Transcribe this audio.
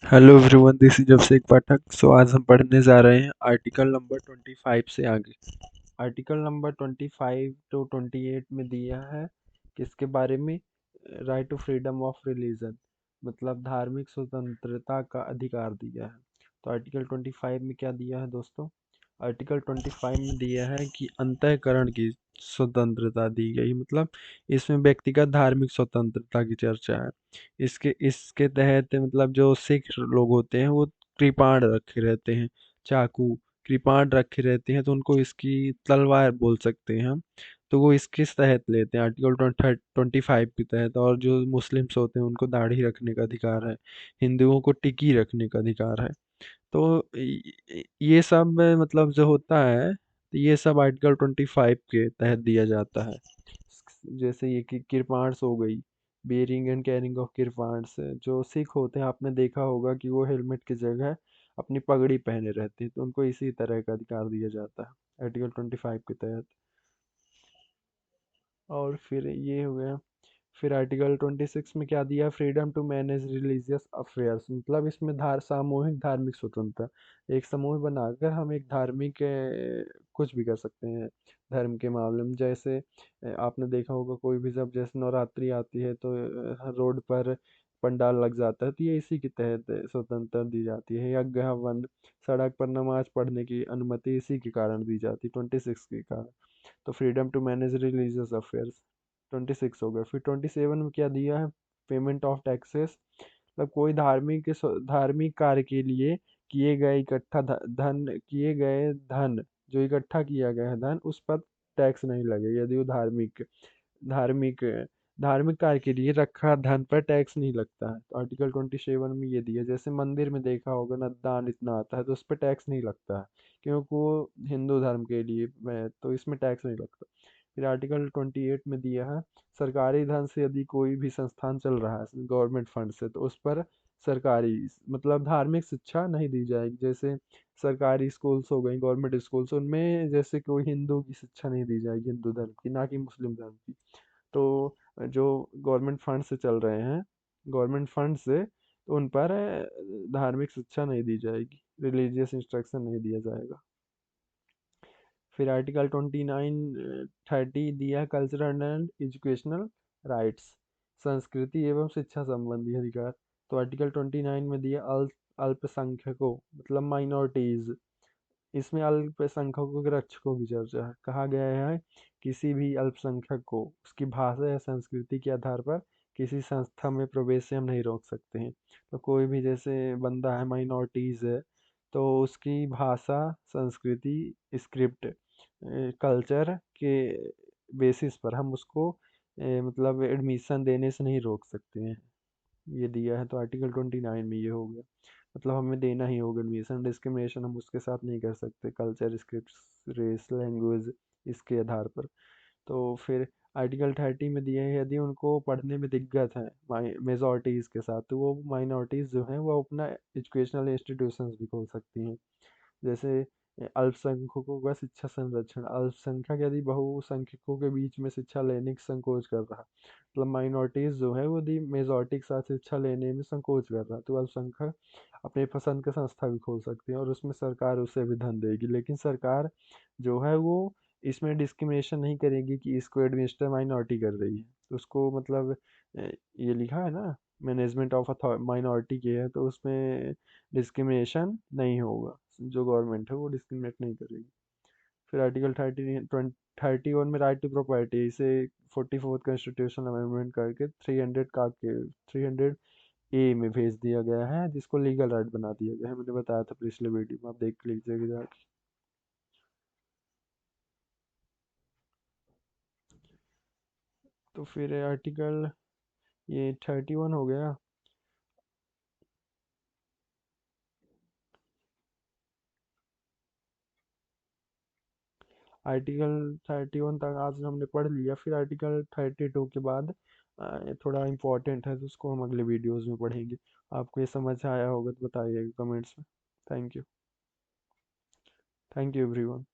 Hello everyone, this is अभिषेक पाठक। आज हम पढ़ने जा रहे हैं आर्टिकल नंबर 25 से आगे। आर्टिकल नंबर 25 टू 28 में दिया है किसके बारे में? Right to freedom of religion, मतलब धार्मिक स्वतंत्रता का अधिकार दिया है। तो आर्टिकल 25 में क्या दिया है दोस्तों? आर्टिकल 25 में दिया है कि अंतःकरण की स्वतंत्रता दी गई, मतलब इसमें व्यक्तिगत धार्मिक स्वतंत्रता की चर्चा है। इसके इसके तहत मतलब जो सिख लोग होते हैं वो कृपाण रखे रहते हैं, चाकू कृपाण रखे रहते हैं, तो उनको इसकी तलवार बोल सकते हैं हम। तो वो इसके तहत लेते हैं आर्टिकल 25 के तहत। और जो मुस्लिम्स होते हैं उनको दाढ़ी रखने का अधिकार है, हिंदुओं को टिकी रखने का अधिकार है। तो ये सब मतलब जो होता है, तो ये सब आर्टिकल 25 के तहत दिया जाता है। जैसे ये कि कृपाणस हो गई, बेयरिंग एंड कैरिंग ऑफ कृपाणस। जो सिख होते हैं आपने देखा होगा कि वो हेलमेट की जगह अपनी पगड़ी पहने रहते हैं, तो उनको इसी तरह का अधिकार दिया जाता है आर्टिकल 25 के तहत। और फिर ये हो गया। फिर आर्टिकल 26 में क्या दिया? Freedom to manage religious affairs, मतलब इसमें सामूहिक धार्मिक स्वतंत्रता। एक समूह बनाकर हम एक धार्मिक कुछ भी कर सकते हैं धर्म के मामले में। जैसे आपने देखा होगा कोई भी जब जैसे नवरात्रि आती है तो रोड पर पंडाल लग जाता है, तो ये इसी के तहत स्वतंत्रता दी जाती है। यज्ञ हवन, सड़क पर नमाज पढ़ने की अनुमति इसी के कारण दी जाती है, 26 के कारण। तो freedom to manage religious affairs 26 हो गया। फिर 27 में क्या दिया है? पेमेंट ऑफ टैक्सेस, मतलब कोई धार्मिक कार्य के लिए किए गए इकट्ठा धन किए गए धन, जो इकट्ठा किया गया है धन, उस पर टैक्स नहीं लगे यदि वो धार्मिक धार्मिक कार्य के लिए रखा धन पर टैक्स नहीं लगता है। तो आर्टिकल 27 में ये दिया। जैसे मंदिर में देखा होगा ना, दान इतना आता है तो उस पर टैक्स नहीं लगता है, क्योंकि वो हिंदू धर्म के लिए है, तो इसमें टैक्स नहीं लगता। फिर आर्टिकल 28 में दिया है सरकारी धन से यदि कोई भी संस्थान चल रहा है गवर्नमेंट फंड से, तो उस पर सरकारी मतलब धार्मिक शिक्षा नहीं दी जाएगी। जैसे सरकारी स्कूल्स हो गई, गवर्नमेंट स्कूल्स, उनमें जैसे कोई हिंदू की शिक्षा नहीं दी जाएगी, हिंदू धर्म की, ना कि मुस्लिम धर्म की। तो जो गवर्नमेंट फंड से चल रहे हैं, गवर्नमेंट फंड से, तो उन पर धार्मिक शिक्षा नहीं दी जाएगी, रिलीजियस इंस्ट्रक्शन नहीं दिया जाएगा। फिर आर्टिकल 29 30 दिया कल्चरल एंड एजुकेशनल राइट्स, संस्कृति एवं शिक्षा संबंधी अधिकार। तो आर्टिकल 29 में दिया अल्पसंख्यकों, मतलब माइनॉरिटीज। इसमें अल्पसंख्यकों के रक्षकों की चर्चा है। कहा गया है किसी भी अल्पसंख्यक को उसकी भाषा या संस्कृति के आधार पर किसी संस्था में प्रवेश से हम नहीं रोक सकते हैं। तो कोई भी जैसे बंदा है, माइनॉरिटीज है, तो उसकी भाषा, संस्कृति, स्क्रिप्ट, कल्चर के बेसिस पर हम उसको मतलब एडमिशन देने से नहीं रोक सकते हैं। ये दिया है। तो आर्टिकल 29 में ये हो गया, मतलब हमें देना ही होगा एडमिशन। डिस्क्रिमिनेशन हम उसके साथ नहीं कर सकते कल्चर, स्क्रिप्ट, रेस, लैंग्वेज, इसके आधार पर। तो फिर आर्टिकल 30 में दिए हैं यदि उनको पढ़ने में दिक्कत है मेजॉरिटीज़ के साथ, तो वो माइनॉरिटीज़ जो हैं वो अपना एजुकेशनल इंस्टीट्यूशंस भी खोल सकती हैं। जैसे अल्पसंख्यकों का शिक्षा संरक्षण, अल्पसंख्यक यदि बहुसंख्यकों के बीच में शिक्षा लेने की संकोच कर रहा, मतलब माइनॉरिटीज जो है वो यदि मेजॉरिटी के साथ शिक्षा लेने में संकोच कर रहा, तो अल्पसंख्यक अपने पसंद का संस्था भी खोल सकती है और उसमें सरकार उसे भी धन देगी। लेकिन सरकार जो है वो इसमें डिस्क्रिमिनेशन नहीं करेगी कि इसको एडमिनिस्टर माइनॉरिटी कर रही है, तो उसको मतलब ये लिखा है ना, मैनेजमेंट ऑफ माइनॉरिटी के है, तो उसमें डिस्क्रिमिनेशन नहीं होगा, जो गवर्नमेंट है वो डिस्क्रिमिनेट नहीं करेगी। फिर आर्टिकल 31 में राइट टू प्रॉपर्टी, इसे 44th कॉन्स्टिट्यूशन अमेंडमेंट करके 300 ए में भेज दिया गया है, जिसको लीगल राइट बना दिया गया है। मैंने बताया था पिछले वीडियो में, आप देख लीजिएगा जाके। तो फिर आर्टिकल ये 31 हो गया। आर्टिकल 31 तक आज हमने पढ़ लिया। फिर आर्टिकल 32 के बाद थोड़ा इम्पोर्टेंट है, तो उसको हम अगले वीडियोस में पढ़ेंगे। आपको ये समझ आया होगा तो बताइएगा कमेंट्स में। Thank you. Thank you everyone.